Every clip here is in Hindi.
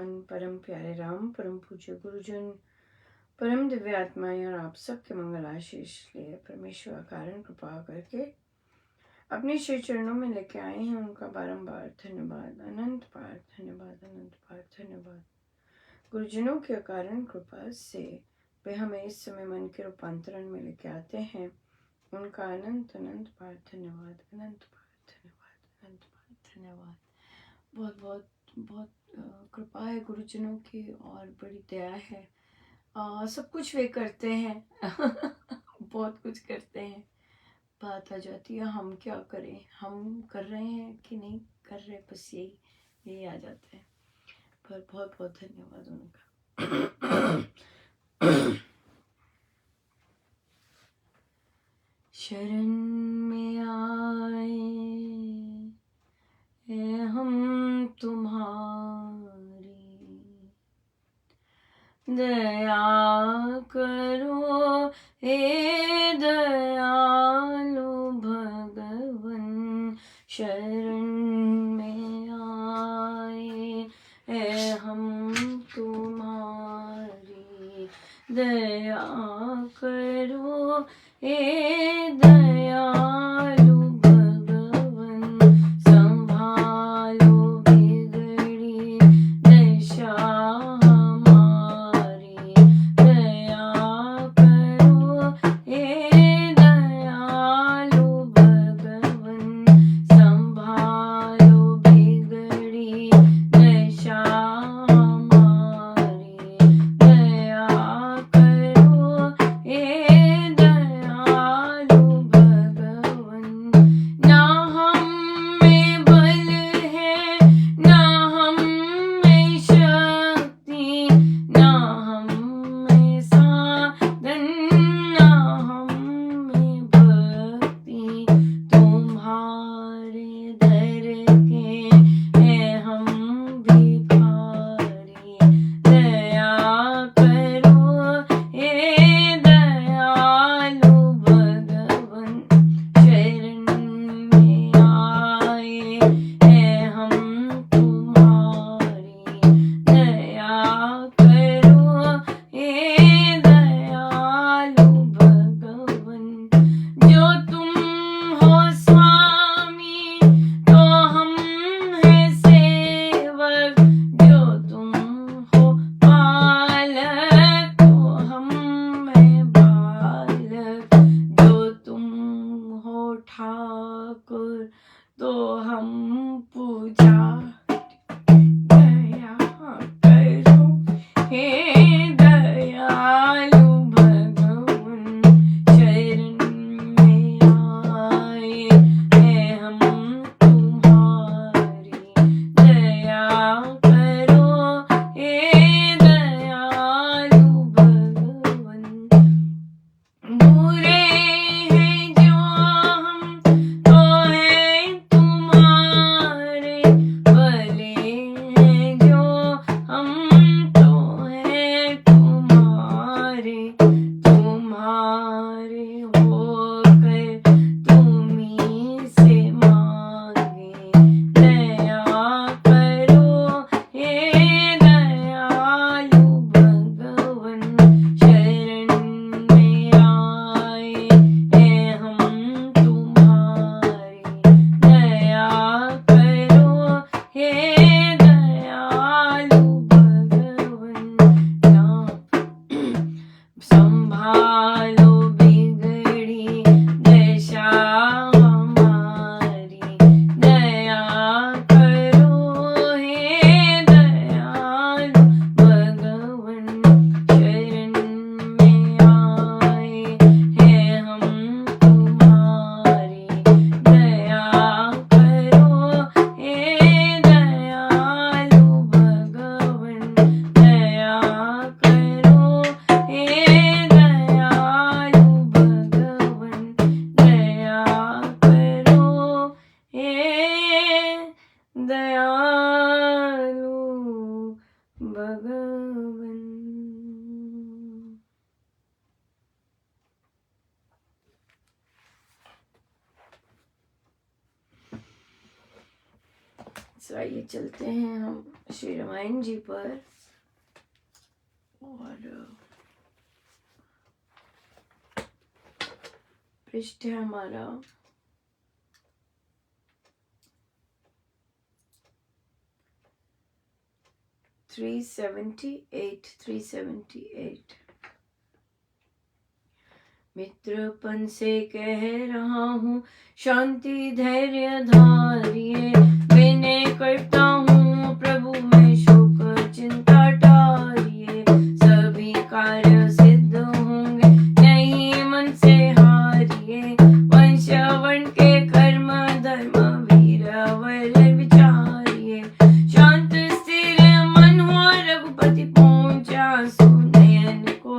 भगवान, परम प्यारे राम, परम पूज्य गुरुजन, परम दिव्य आत्माएं और आप सबके मंगल आशीष लिए परमेश्वर कारण कृपा करके अपने श्री चरणों में लेके आए हैं। उनका बारंबार धन्यवाद, अनंत बार धन्यवाद, अनंत बार धन्यवाद। गुरुजनों के कारण कृपा से वे हमें इस समय मन के रूपांतरण में लेके आते हैं। उनका अनंत अनंत बार धन्यवाद, अनंत बार धन्यवाद, अनंत बार धन्यवाद। बहुत बहुत बहुत कृपा है गुरुजनों की और बड़ी दया है। सब कुछ वे करते हैं बहुत कुछ करते हैं। बात आ जाती है हम क्या करें, हम कर रहे हैं कि नहीं कर रहे, बस यही आ जाता है। पर बहुत बहुत धन्यवाद उनका। शरण में आए हैं हम तुम्हारी, दया करो हे दयालु भगवन। शरण में आए हैं हम तुम्हारी, दया करो हे दयालु भगवन। संभालो बिगड़ी दशा हमारी, दया करो हे दयालु भगवन। संभालो बिगड़ी दशा हमारी, दया करो हे दयालु भगवन। ना हम में बल है, ना हम में शक्ति, ना हम में साधन, ना हम में भक्ति। तुम्हारे दर के हैं हम भिखारी, दया करो हे दयालु भगवन। शरण में आए हैं हम तुम्हारी, दया करो हे दयालु भगवन। जो तुम हो स्वामी तो हम हैं सेवक, जो तुम हो पालक तो हम हैं बालक, जो तुम हो ठाकुर तो हम पूजा। दया करो हे दयालु भगवन। शरण में आए हैं हम तुम्हारी, दया करो हे दयालु भगवन। बुरे हैं जो हम तो हैं तुम्हारे, भले हैं जो हम तो हैं तुम्हारे। तुम्हारे होकर तुम्हीं से मांगे, दया करो हे दयालु भगवन। शरण में आए हैं हम तुम्हारी, दया करो हे दयालु भगवन। संभालो बिगड़ी दशा हमारी, दया करो हे दयालु भगवन। शरण में आए हैं हम तुम्हारी, दया करो हे दयालु भगवन। दया करो हे दयालु भगवन, दया करो हे दयालु भगवन। So तो आइए चलते हैं हम श्री रामायण जी पर। और पृष्ठ है हमारा 378। मित्रपन से कह रहा हूँ शांति धैर्य धारिये, विनय करता हूँ प्रभु में शोक चिंता टारिये, सभी कार्य सिद्ध होंगे नहीं मन से हारिये, वंश वर्ण के कर्म धर्म वीर वर विचारिये, शांत स्थिर मन हो रघुपति पहुँचा सुनयन को,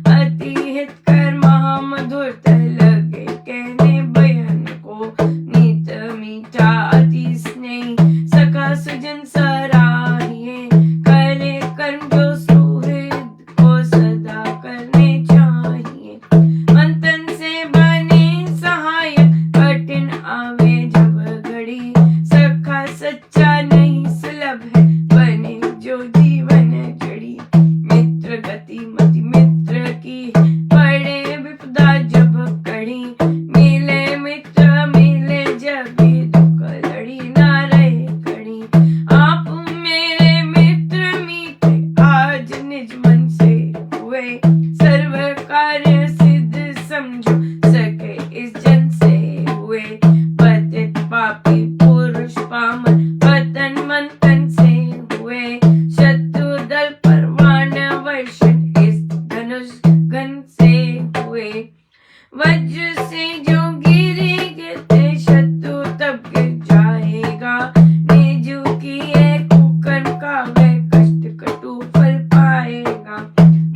अति हित कर महामधुर लगे कहने बयन को, नीत मीठा अति स्नेही सखा सुजन सराहिये, करे कर्म जो सुहृद को सदा करने चाहिए, मंथन से बने सहायक कठिन आवे जब घड़ी, सखा सच्चा नहीं सुलभ है बने जो जीवन जड़ी, मित्र गति मति मित्र की पड़े विपदा जब कड़ी, मिले मित्र मिले जब दुख लड़ी ना रहे कड़ी, आप मेरे मित्र मीठे आज निज मन से हुए, सर्व कार्य सिद्ध समझो सके इस जन से हुए, पतित पापी पुरुष पामर पतन मंथन से हुए, शत्रु दल पर बाण वर्षण इस धनुष गन से हुए, वज्र से जो गिरे गिरते शत्रु तब गिर जाएगा, निजु किए कुकर्म का वह कष्ट कटु फल पाएगा,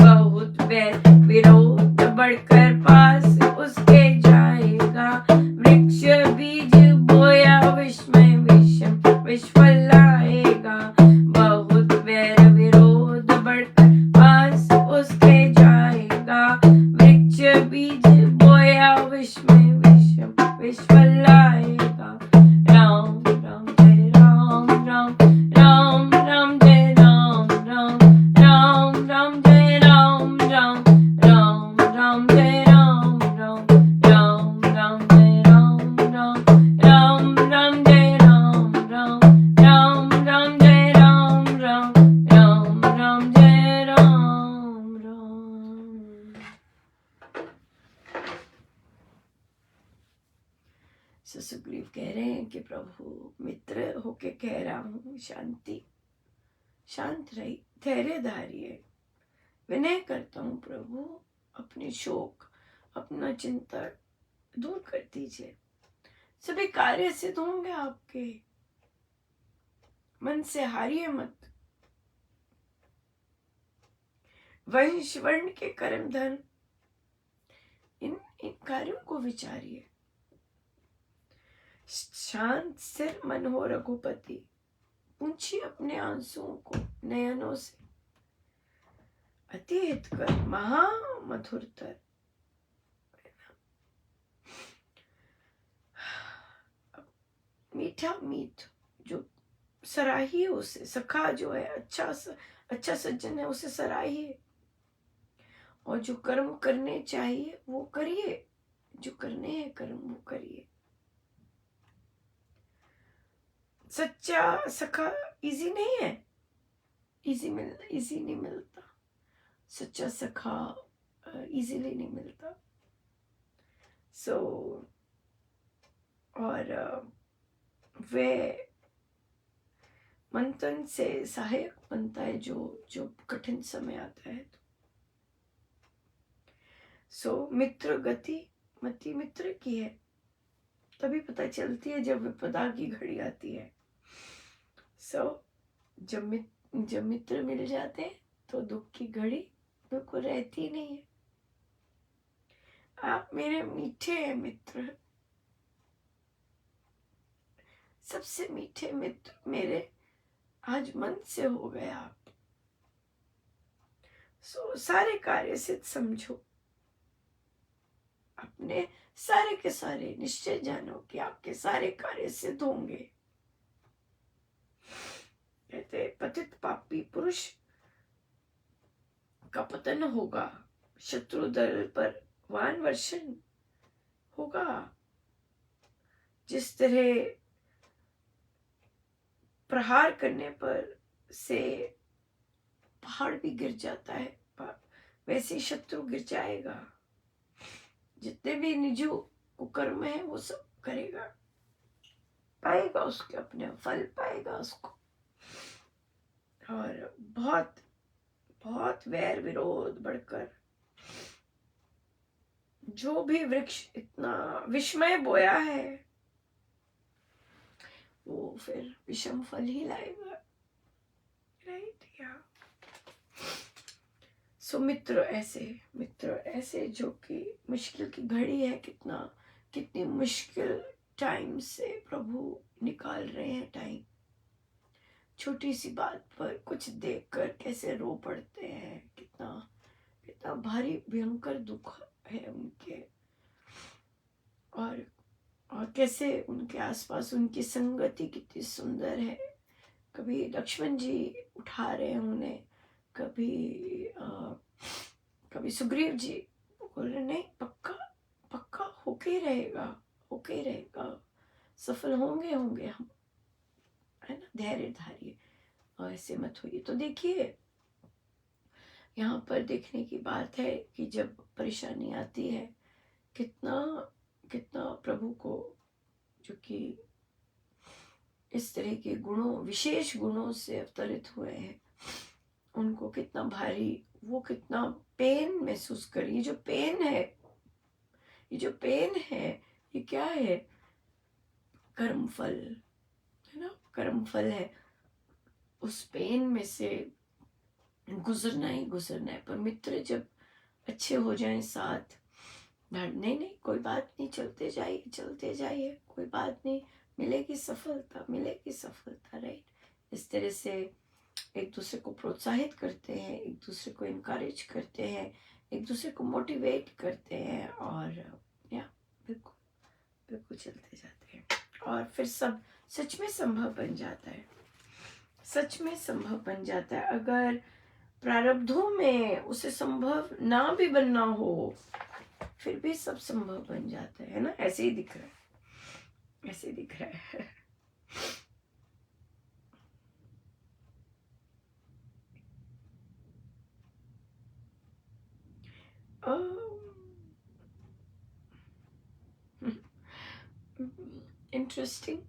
बहुत वैर विरोध बढ़कर पास उसके जाएगा, वृक्ष बीज बोया विस्मय विषम विश्वल लाएगा, बहुत वैर विरोध बढ़कर पास उसके जाएगा, वृक्ष बीज बोया विस्मय विषम विश्वल लाएगा, राम राम जय राम राम राम राम जय राम राम राम राम जय राम राम राम राम जय राम राम राम राम जय राम राम राम राम जय राम राम राम राम जय राम राम राम राम जय राम राम। सुग्रीव कह रहे हैं कि प्रभु मित्र होके कह रहा हूँ शांति शांत रही धैर्य धारिये, विनय करता हूँ प्रभु अपने शोक अपना चिंता दूर कर दीजिए, सभी कार्य सिद्ध होंगे आपके, मन से हारिए मत, वंश वर्ण के कर्म धर्म इन कार्यों को विचारिए, शांत स्थिर मन हो रघुपति, पूछिए अपने आंसुओं को नयनों से, अति हितकर महा मधुरतर, मीठा मीठ जो सराहिए उसे, सखा जो है अच्छा सज्जन है उसे सराहिए, और जो कर्म करने चाहिए वो करिए, जो करने हैं कर्म वो करिए, सच्चा सखा इजी नहीं है, इजी नहीं मिलता, सच्चा सखा इजीली नहीं मिलता। और वे मंथन से सहायक बनता है जो कठिन समय आता है। मित्र गति मति मित्र की है, तभी पता चलती है जब विपदा की घड़ी आती है। जब मित्र मिल जाते हैं तो दुख की घड़ी बिल्कुल रहती नहीं है। आप मेरे मीठे हैं मित्र, सबसे मीठे मित्र मेरे आज मन से हो गए आप। सारे कार्य सिद्ध समझो, अपने सारे के सारे निश्चय जानो कि आपके सारे कार्य सिद्ध होंगे। कहते पतित पापी पुरुष का पतन होगा, शत्रु दल पर वान वर्षण होगा। जिस तरह प्रहार करने पर से पहाड़ भी गिर जाता है, वैसे शत्रु गिर जाएगा। जितने भी निजु कुकर्म है वो सब करेगा, पाएगा उसके अपने फल पाएगा उसको। और बहुत बहुत वैर विरोध बढ़कर जो भी वृक्ष इतना विस्मय बोया है वो फिर विषम फल ही लाएगा, राइट। या सो मित्र ऐसे जो कि मुश्किल की घड़ी है, कितनी मुश्किल टाइम से प्रभु निकाल रहे हैं टाइम। छोटी सी बात पर कुछ देखकर कैसे रो पड़ते हैं, कितना भारी भयंकर दुख है उनके, और कैसे उनके आसपास उनकी संगति कितनी सुंदर है। कभी लक्ष्मण जी उठा रहे हैं उन्हें, कभी सुग्रीव जी बोल रहे नहीं, पक्का होके रहेगा, सफल होंगे हम, है ना, धैर्य धारिए और ऐसे मत होइए। तो देखिए यहाँ पर देखने की बात है कि जब परेशानी आती है, कितना प्रभु को जो कि इस तरह के गुणों, विशेष गुणों से अवतरित हुए हैं, उनको कितना भारी, वो कितना पेन महसूस कर। ये जो पेन है ये क्या है? कर्म फल है ना, कर्म फल है। उस पेन में से गुजरना ही गुजरना है। पर मित्र जब अच्छे हो जाएं साथ, नहीं कोई बात नहीं, चलते जाइए, कोई बात नहीं, मिलेगी सफलता, राइट। इस तरह से एक दूसरे को प्रोत्साहित करते हैं, एक दूसरे को इनकरेज करते हैं, एक दूसरे को मोटिवेट करते हैं, और या बिल्कुल चलते जाते हैं, और फिर सब सच में संभव बन जाता है। अगर प्रारब्धों में उसे संभव ना भी बनना हो, फिर भी सब संभव बन जाता है ना। ऐसे ही दिख रहा है। इंटरेस्टिंग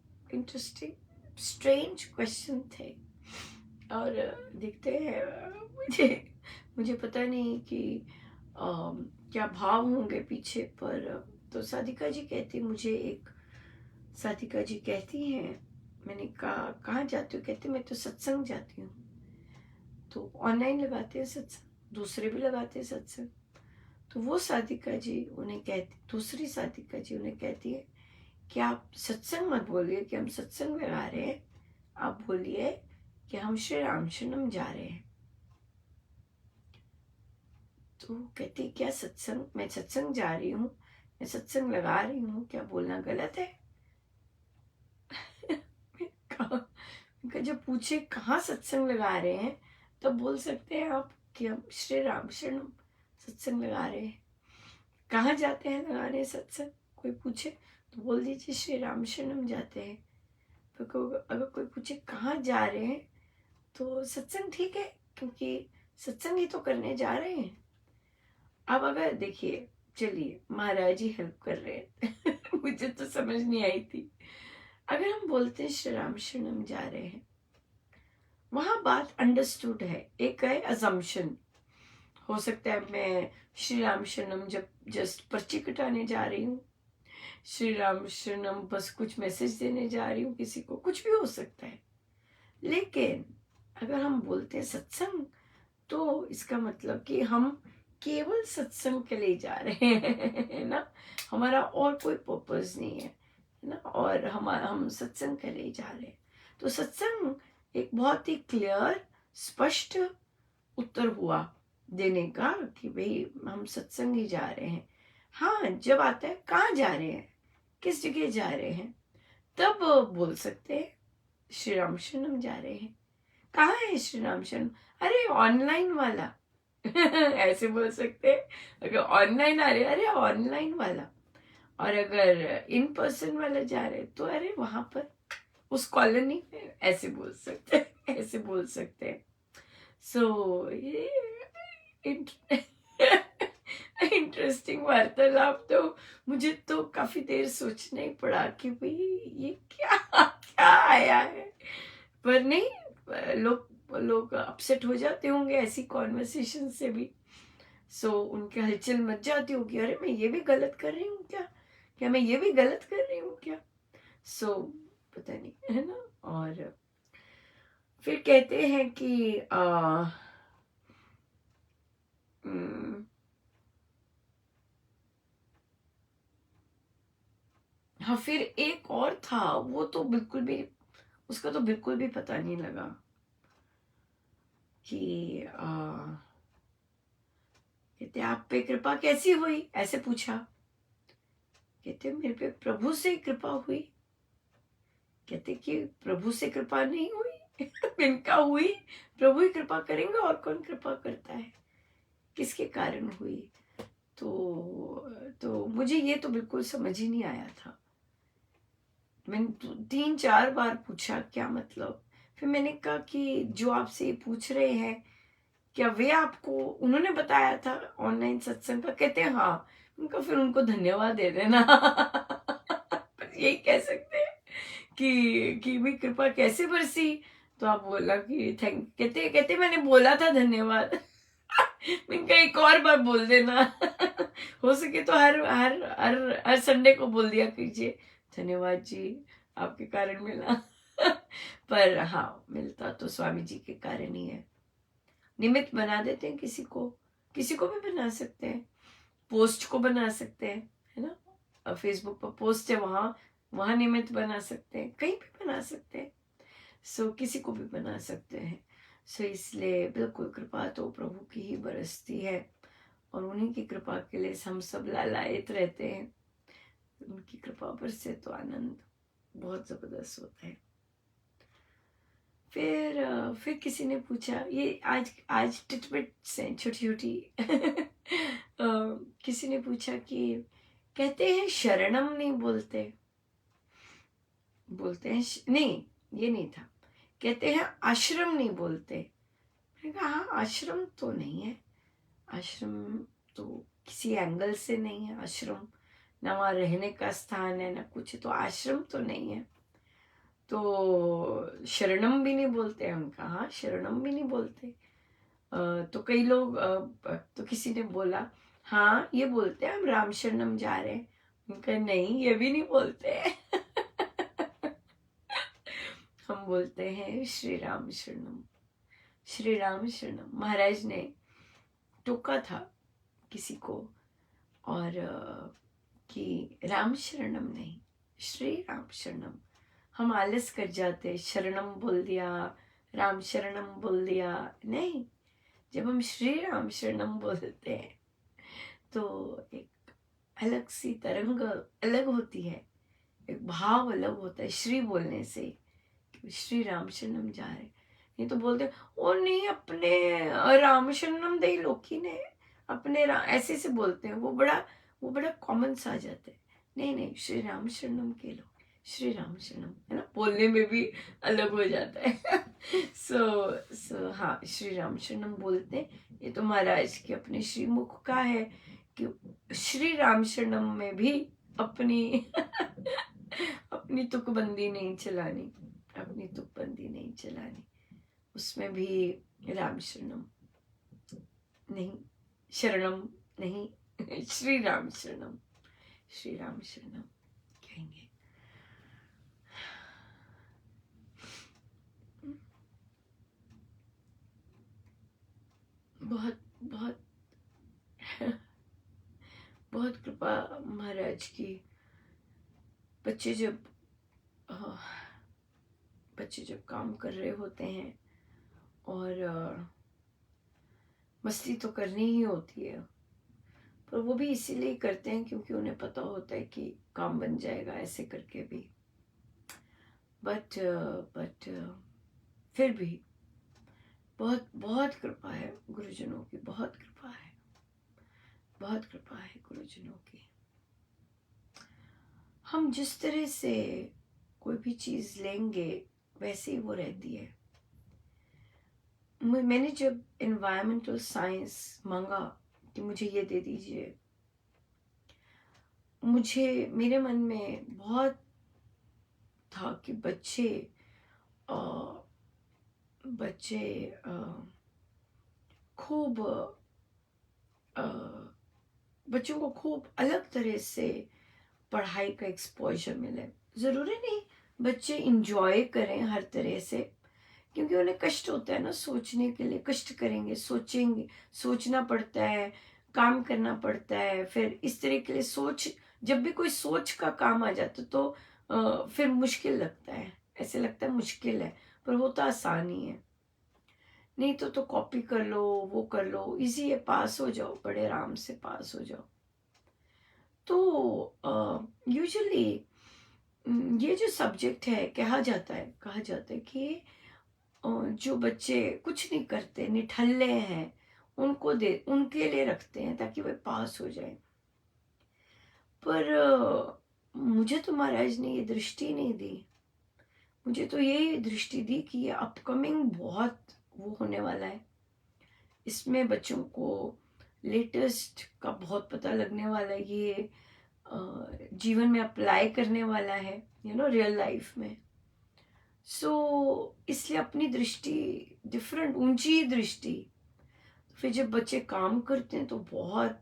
स्ट्रेंज क्वेश्चन थे, और देखते हैं। मुझे पता नहीं कि क्या भाव होंगे पीछे, पर तो साधिका जी कहती हैं, मैंने कहा कहाँ जाती हूँ? कहती मैं तो सत्संग जाती हूँ। तो ऑनलाइन लगाते हैं सत्संग, दूसरे भी लगाते हैं सत्संग। तो वो साधिका जी उन्हें कहती, दूसरी साधिका जी उन्हें कहती है कि आप सत्संग मत बोलिए कि हम सत्संग लगा रहे हैं, आप बोलिए कि हम श्री रामशरणम जा रहे हैं। तो कहती क्या सत्संग, मैं सत्संग जा रही हूँ, मैं सत्संग लगा रही हूँ, क्या बोलना गलत है? जब पूछे कहाँ सत्संग लगा रहे हैं, तो बोल सकते हैं आप कि हम श्री रामशरणम सत्संग लगा रहे हैं। कहाँ जाते हैं लगाने सत्संग, कोई पूछे तो बोल दीजिए श्री रामशरणम जाते हैं। तो अगर कोई पूछे कहाँ जा रहे हैं, तो सत्संग ठीक है, क्योंकि सत्संग ही तो करने जा रहे हैं। अब अगर देखिए, चलिए महाराज जी हेल्प कर रहे हैं मुझे तो समझ नहीं आई थी। अगर हम बोलते हैं श्री रामशरणम जा रहे हैं, वहां बात अंडरस्टूड है, एक है अजम्पशन। हो सकता है मैं श्री रामशरणम जब जस्ट पर्ची कटाने जा रही हूँ, श्री रामशरणम बस कुछ मैसेज देने जा रही हूँ किसी को, कुछ भी हो सकता है। लेकिन अगर हम बोलते हैं सत्संग, तो इसका मतलब कि हम केवल सत्संग के लिए जा रहे हैं, है ना, हमारा और कोई पर्पस नहीं है ना, और हम सत्संग के लिए जा रहे हैं। तो सत्संग एक बहुत ही क्लियर, स्पष्ट उत्तर हुआ देने का कि भाई हम सत्संग ही जा रहे हैं। हाँ, जब आता है कहाँ जा रहे हैं, किस जगह जा रहे हैं, तब बोल सकते हैं श्री रामशरणम जा रहे हैं। कहाँ है श्री राम शरण? अरे ऑनलाइन वाला। ऐसे बोल सकते हैं। अगर ऑनलाइन आ रहे, अरे ऑनलाइन वाला। और अगर इन पर्सन वाला जा रहे तो अरे वहां पर उस कॉलोनी में, ऐसे बोल सकते हैं, ऐसे बोल सकते हैं। सो ये इंटरेस्टिंग वार्तालाप। तो मुझे तो काफी देर सोचना ही पड़ा कि भाई ये क्या क्या आया है। पर नहीं, लोग लोग अपसेट हो जाते होंगे ऐसी कॉन्वर्सेशन से भी। सो उनके हलचल मच जाती होगी, अरे मैं ये भी गलत कर रही हूँ क्या, क्या मैं ये भी गलत कर रही हूँ क्या। सो पता नहीं, है ना। और फिर कहते हैं कि हम्म, हाँ, फिर एक और था, वो तो बिल्कुल भी, उसका तो बिल्कुल भी पता नहीं लगा कि कहते आप पे कृपा कैसी हुई, ऐसे पूछा। कहते मेरे पे प्रभु से कृपा हुई। कहते कि प्रभु से कृपा नहीं हुई। इनका हुई, प्रभु ही कृपा करेंगे, और कौन कृपा करता है, किसके कारण हुई। तो मुझे ये तो बिल्कुल समझ ही नहीं आया था। मैंने 3-4 बार पूछा क्या मतलब। फिर मैंने कहा कि जो आपसे पूछ रहे हैं, क्या वे आपको उन्होंने बताया था ऑनलाइन सत्संग का? कहते हैं हाँ। उनका फिर उनको धन्यवाद दे देना। यही कह सकते हैं कि भी कृपा कैसे बरसी। तो आप बोला कि थैंक, कहते कहते मैंने बोला था धन्यवाद। इनका एक और बार बोल देना। हो सके तो हर हर हर हर संडे को बोल दिया कीजिए, धन्यवाद जी, आपके कारण मिला। पर हाँ, मिलता तो स्वामी जी के कारण ही है। निमित्त बना देते हैं किसी को, किसी को भी बना सकते हैं। पोस्ट को बना सकते हैं, है ना। फेसबुक पर पोस्ट है, वहां वहां निमित्त बना सकते हैं, कहीं भी बना सकते हैं। सो किसी को भी बना सकते हैं। सो इसलिए बिल्कुल कृपा तो प्रभु की ही बरसती है, और उन्हीं की कृपा के लिए हम सब लालायित रहते हैं। उनकी कृपा बरसे तो आनंद बहुत जबरदस्त होता है। फिर किसी ने पूछा, ये आज आज टिटबिट्स हैं, छोटी छोटी। किसी ने पूछा कि कहते हैं शरणम नहीं बोलते, बोलते हैं नहीं, ये नहीं था। कहते हैं आश्रम नहीं बोलते। मैंने कहा हाँ, आश्रम तो नहीं है। आश्रम तो किसी एंगल से नहीं है। आश्रम ना वहाँ रहने का स्थान है ना कुछ, तो आश्रम तो नहीं है। तो शरणम भी नहीं बोलते हैं। उनका हाँ, शरणम भी नहीं बोलते। तो कई लोग तो किसी ने बोला हाँ ये बोलते हैं, हम राम शरणम जा रहे हैं। उनका नहीं, ये भी नहीं बोलते। हम बोलते हैं श्री राम शरणम। श्री राम शरणम महाराज ने टोका था किसी को, और कि राम शरणम नहीं, श्री राम शरणम। हम आलस कर जाते, शरणम बोल दिया, राम शरणम बोल दिया। नहीं, जब हम श्री राम शरणम बोलते हैं तो एक अलग सी तरंग अलग होती है, एक भाव अलग होता है श्री बोलने से। श्री राम शरणम जा रहे, नहीं तो बोलते ओ नहीं अपने राम शरणम दे लोकी ने अपने ऐसे से बोलते हैं। वो बड़ा कॉमन सा आ जाता है। नहीं नहीं, श्री राम शरणम के लो, श्री राम शरणम, है ना, बोलने में भी अलग हो जाता है। सो हाँ, श्री राम शरणम बोलते हैं। ये तो महाराज के अपने श्रीमुख का है कि श्री राम शरणम में भी अपनी अपनी तुकबंदी नहीं चलानी, अपनी तुकबंदी नहीं चलानी। उसमें भी राम शरणम नहीं, शरणम नहीं, श्री राम शरणम, श्री राम शरणम कहेंगे। बहुत बहुत बहुत कृपा महाराज की। बच्चे जब काम कर रहे होते हैं, और मस्ती तो करनी ही होती है, पर वो भी इसीलिए करते हैं क्योंकि उन्हें पता होता है कि काम बन जाएगा ऐसे करके भी। बट फिर भी बहुत बहुत कृपा है गुरुजनों की, बहुत कृपा है, बहुत कृपा है गुरुजनों की। हम जिस तरह से कोई भी चीज़ लेंगे वैसे ही वो रहती है। मैंने जब एनवायरमेंटल साइंस मांगा कि मुझे ये दे दीजिए, मुझे मेरे मन में बहुत था कि अ, बच्चे खूब अ, बच्चों को खूब अलग तरह से पढ़ाई का एक्सपोजर मिले। ज़रूरी नहीं बच्चे इंजॉय करें हर तरह से, क्योंकि उन्हें कष्ट होता है ना सोचने के लिए, कष्ट करेंगे, सोचेंगे, सोचना पड़ता है, काम करना पड़ता है। फिर इस तरह के लिए जब भी कोई सोच का काम आ जाता तो फिर मुश्किल लगता है, ऐसे लगता है मुश्किल है, पर होता आसान ही है। नहीं तो कॉपी कर लो, वो कर लो, इजी है, पास हो जाओ, बड़े आराम से पास हो जाओ। तो यूजुअली ये जो सब्जेक्ट है, कहा जाता है कि जो बच्चे कुछ नहीं करते, निठल्ले हैं, उनके लिए रखते हैं ताकि वे पास हो जाए। पर मुझे तो महाराज ने ये दृष्टि नहीं दी। मुझे तो ये दृष्टि दी कि ये अपकमिंग बहुत वो होने वाला है, इसमें बच्चों को लेटेस्ट का बहुत पता लगने वाला है, ये जीवन में अप्लाई करने वाला है, रियल लाइफ में। इसलिए अपनी दृष्टि डिफरेंट, ऊंची दृष्टि। फिर जब बच्चे काम करते हैं तो बहुत,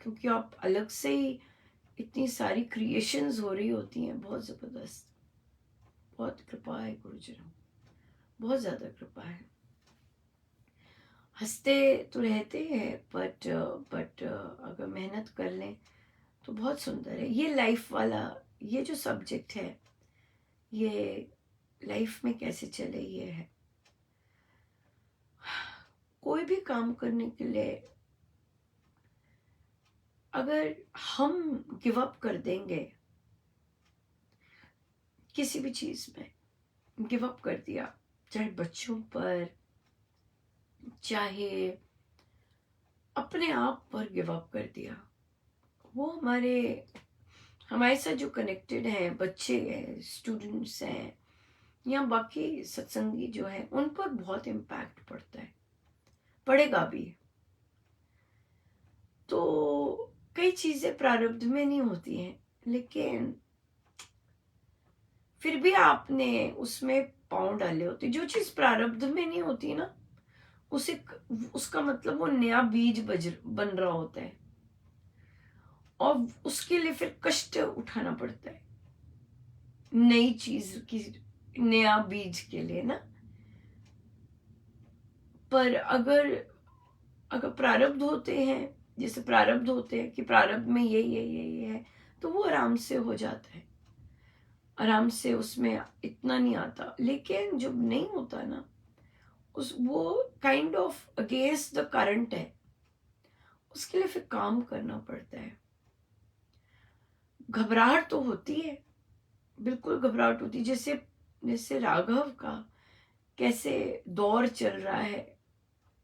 क्योंकि आप अलग से ही इतनी सारी क्रिएशंस हो रही होती हैं, बहुत ज़बरदस्त। बहुत कृपा है गुरुजनों, बहुत ज़्यादा कृपा है। हंसते तो रहते हैं, बट अगर मेहनत कर लें तो बहुत सुंदर है। ये लाइफ वाला, ये जो सब्जेक्ट है, ये लाइफ में कैसे चले, ये है। कोई भी काम करने के लिए अगर हम गिव अप कर देंगे, किसी भी चीज में गिव अप कर दिया, चाहे बच्चों पर, चाहे अपने आप पर गिव अप कर दिया, वो हमारे साथ जो कनेक्टेड हैं, बच्चे हैं, स्टूडेंट्स हैं, या बाकी सत्संगी जो है, उन पर बहुत इम्पैक्ट पड़ता है, पड़ेगा भी। तो कई चीजें प्रारब्ध में नहीं होती हैं, लेकिन फिर भी आपने उसमें पाँव डाले होते। जो चीज प्रारब्ध में नहीं होती ना, उसे उसका मतलब वो नया बीज बन रहा होता है, और उसके लिए फिर कष्ट उठाना पड़ता है नई चीज की, नया बीज के लिए ना। पर अगर प्रारब्ध होते हैं, जैसे प्रारब्ध होते हैं कि प्रारब्ध में ये है, तो वो आराम से हो जाता है, आराम से, उसमें इतना नहीं आता। लेकिन जब नहीं होता ना, वो kind of against the current है, उसके लिए फिर काम करना पड़ता है। घबराहट तो होती है, बिल्कुल घबराहट होती है। जैसे जैसे राघव का कैसे दौर चल रहा है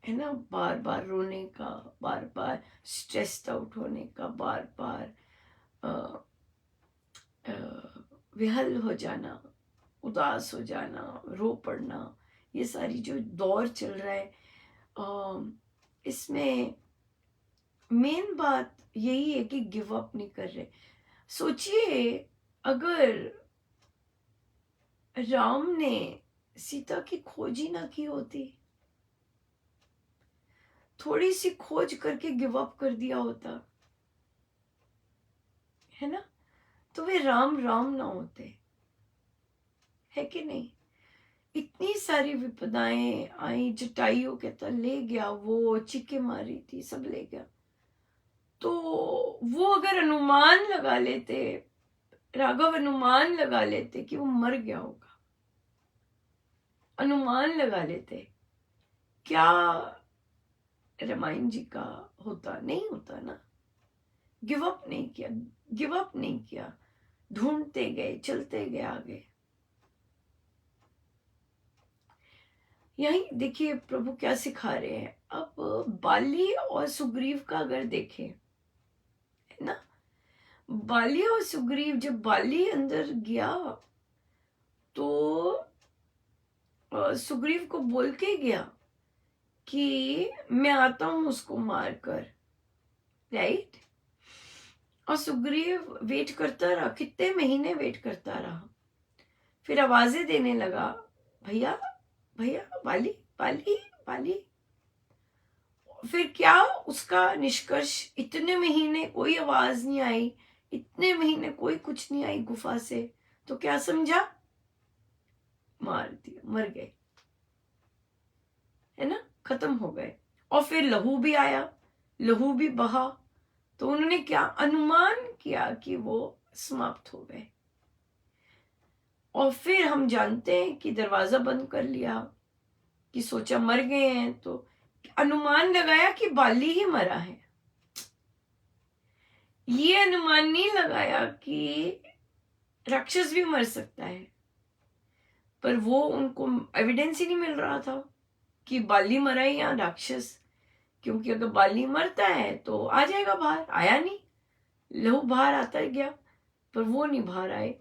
ना, बार बार रोने का, बार बार स्ट्रेस्ड आउट होने का, बार बार विहल हो जाना, उदास हो जाना, रो पड़ना, ये सारी जो दौर चल रहा है, इसमें मेन बात यही है कि गिव अप नहीं कर रहे। सोचिए, अगर राम ने सीता की खोज ही ना की होती, थोड़ी सी खोज करके गिव अप कर दिया होता, है ना, तो वे राम राम ना होते, है कि नहीं। इतनी सारी विपदाएं आई, जटायु कहता ले गया, वो चीखे मारी थी, सब ले गया। तो वो अगर अनुमान लगा लेते, राघव अनुमान लगा लेते कि वो मर गया होगा, अनुमान लगा लेते, क्या रामायण जी का होता, नहीं होता ना। गिव अप नहीं किया, गिव अप नहीं किया, ढूंढते गए, चलते गए आगे। यही देखिए प्रभु क्या सिखा रहे हैं। अब बाली और सुग्रीव का अगर देखें, है ना, बाली और सुग्रीव, जब बाली अंदर गया तो सुग्रीव को बोल के गया कि मैं आता हूं उसको मारकर, राइट। और सुग्रीव वेट करता रहा, कितने महीने वेट करता रहा, फिर आवाजें देने लगा, भैया भैया, बाली बाली बाली। फिर क्या उसका निष्कर्ष, इतने महीने कोई आवाज नहीं आई, इतने महीने कोई कुछ नहीं आई गुफा से, तो क्या समझा, मार दिया, मर गए, है ना, खत्म हो गए। और फिर लहू भी आया, लहू भी बहा, तो उन्होंने क्या अनुमान किया कि वो समाप्त हो गए। और फिर हम जानते हैं कि दरवाजा बंद कर लिया, कि सोचा मर गए हैं, तो अनुमान लगाया कि बाली ही मरा है। ये अनुमान नहीं लगाया कि राक्षस भी मर सकता है, पर वो उनको एविडेंस ही नहीं मिल रहा था कि बाली मरा है या राक्षस। क्योंकि अगर बाली मरता है तो आ जाएगा बाहर, आया नहीं, लहू बाहर आता गया, पर वो नहीं बाहर आए।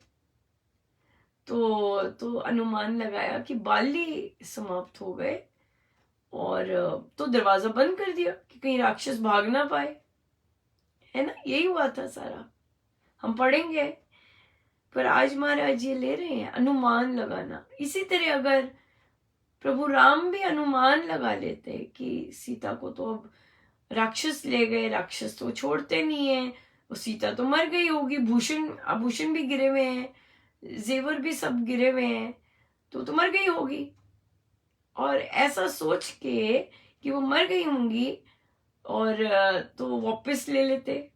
तो अनुमान लगाया कि बाली समाप्त हो गए, और तो दरवाजा बंद कर दिया कि कहीं राक्षस भाग ना पाए, है ना, यही हुआ था सारा, हम पढ़ेंगे। पर आज महाराज ये ले रहे हैं अनुमान लगाना। इसी तरह अगर प्रभु राम भी अनुमान लगा लेते कि सीता को तो अब राक्षस ले गए, राक्षस तो छोड़ते नहीं है, वो सीता तो मर गई होगी, भूषण आभूषण भी गिरे हुए हैं, जेवर भी सब गिरे हुए हैं, तो मर गई होगी। और ऐसा सोच के कि वो मर गई होंगी, और तो वापस ले लेते,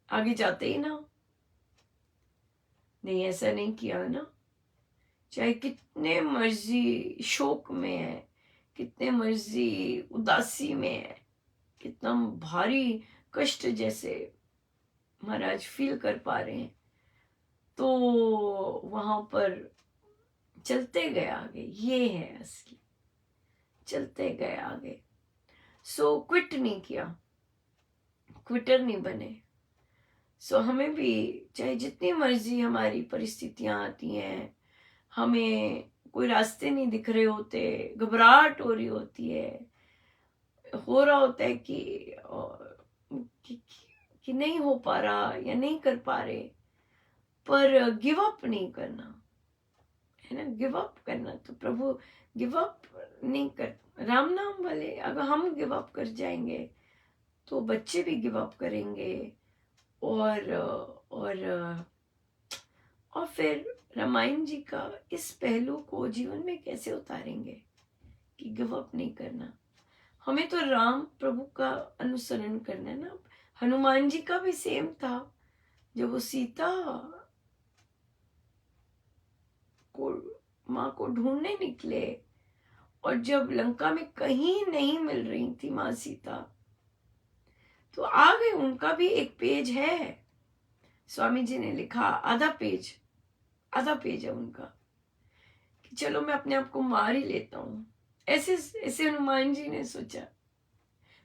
आगे जाते ही ना। नहीं, ऐसा नहीं किया ना। चाहे कितने मर्जी शोक में है, कितने मर्जी उदासी में है, कितना भारी कष्ट जैसे महाराज फील कर पा रहे हैं, तो वहां पर चलते गए आगे। ये है असली, चलते गए आगे। सो क्विट नहीं किया, क्विटर नहीं बने। सो हमें भी चाहे जितनी मर्जी हमारी परिस्थितियां आती हैं, हमें कोई रास्ते नहीं दिख रहे होते, घबराहट हो रही होती है, हो रहा होता है कि, कि नहीं हो पा रहा या नहीं कर पा रहे, पर गिव अप नहीं करना, है ना। गिव अप करना तो प्रभु गिव अप नहीं कर। राम नाम वाले अगर हम गिव अप कर जाएंगे तो बच्चे भी गिव अप करेंगे, और और फिर रामायण जी का इस पहलू को जीवन में कैसे उतारेंगे कि गिव अप नहीं करना। हमें तो राम प्रभु का अनुसरण करना है ना। हनुमान जी का भी सेम था, जब वो सीता को माँ को ढूंढने निकले, और जब लंका में कहीं नहीं मिल रही थी माँ सीता, तो आ गए। उनका भी एक पेज है, स्वामी जी ने लिखा, आधा पेज है उनका, कि चलो मैं अपने आप को मार ही लेता हूँ। ऐसे ऐसे हनुमान जी ने सोचा,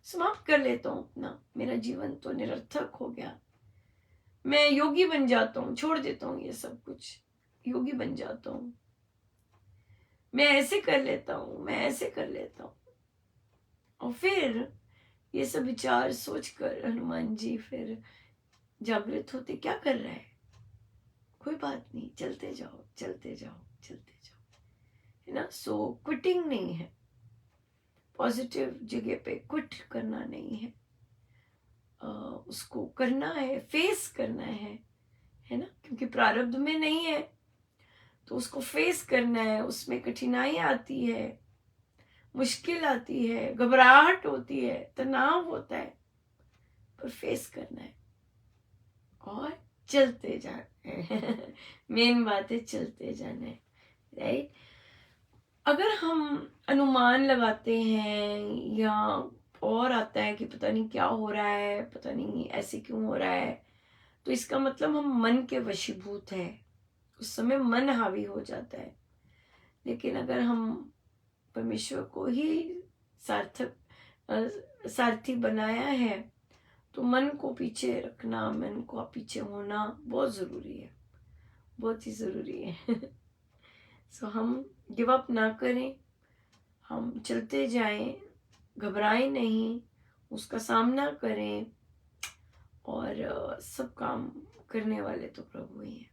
समाप्त कर लेता हूँ अपना, मेरा जीवन तो निरर्थक हो गया, मैं योगी बन जाता हूँ, छोड़ देता हूँ ये सब कुछ, योगी बन जाता हूँ, मैं ऐसे कर लेता हूँ, मैं ऐसे कर लेता हूँ। और फिर ये सब विचार सोचकर हनुमान जी फिर जागृत होते, क्या कर रहा है, कोई बात नहीं, चलते जाओ चलते जाओ चलते जाओ, है ना। सो क्विटिंग नहीं है, पॉजिटिव जगह पे क्विट करना नहीं है, उसको करना है, फेस करना है ना। क्योंकि प्रारब्ध में नहीं है तो उसको फेस करना है। उसमें कठिनाई आती है, मुश्किल आती है, घबराहट होती है, तनाव होता है, पर फेस करना है और चलते जाना है। मेन बात है चलते जाना है, राइट। अगर हम अनुमान लगाते हैं या और आता है कि पता नहीं क्या हो रहा है, पता नहीं ऐसे क्यों हो रहा है, तो इसका मतलब हम मन के वशीभूत हैं। उस समय मन हावी हो जाता है। लेकिन अगर हम परमेश्वर को ही सारथी बनाया है, तो मन को पीछे रखना, मन को पीछे होना बहुत ज़रूरी है, बहुत ही ज़रूरी है। सो हम गिव अप ना करें, हम चलते जाएं, घबराएं नहीं, उसका सामना करें, और सब काम करने वाले तो प्रभु ही हैं।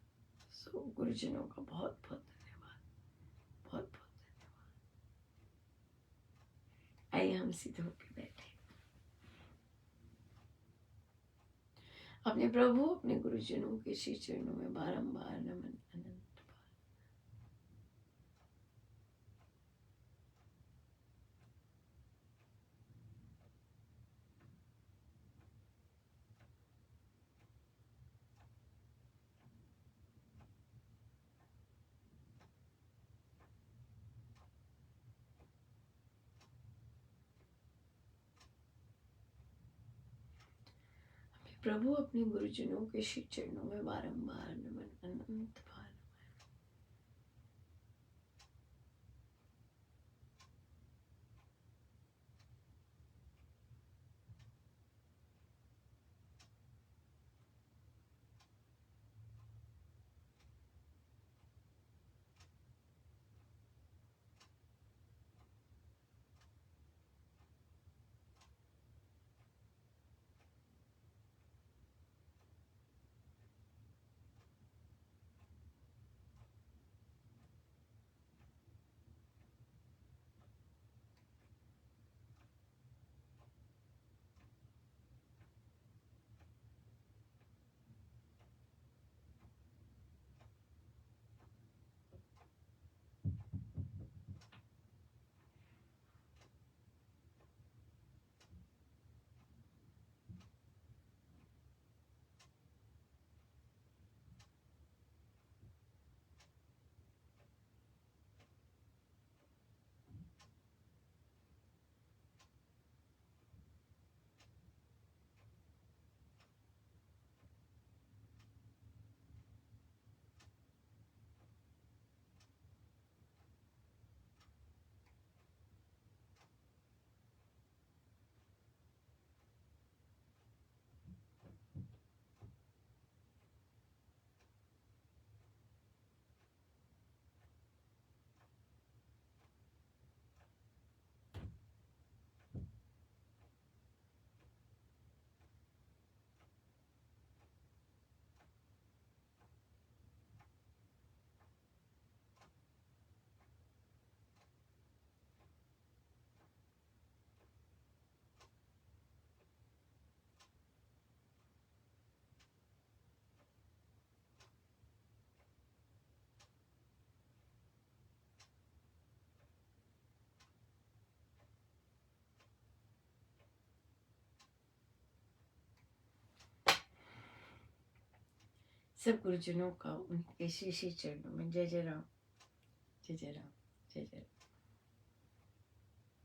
सो गुरुजनों का बहुत बहुत धन्यवाद, बहुत बहुत धन्यवाद। आइए हम सीधे होके बैठे, अपने प्रभु अपने गुरुजनों के श्री चरणों में बारंबार नमन अनंत। प्रभु अपने गुरुजनों के श्री चरणों में बारंबार नमन अनंत बार। सब गुरुजनों का उनके श्री श्री चरणों में जय जय राम, जय जय राम, जय जय राम।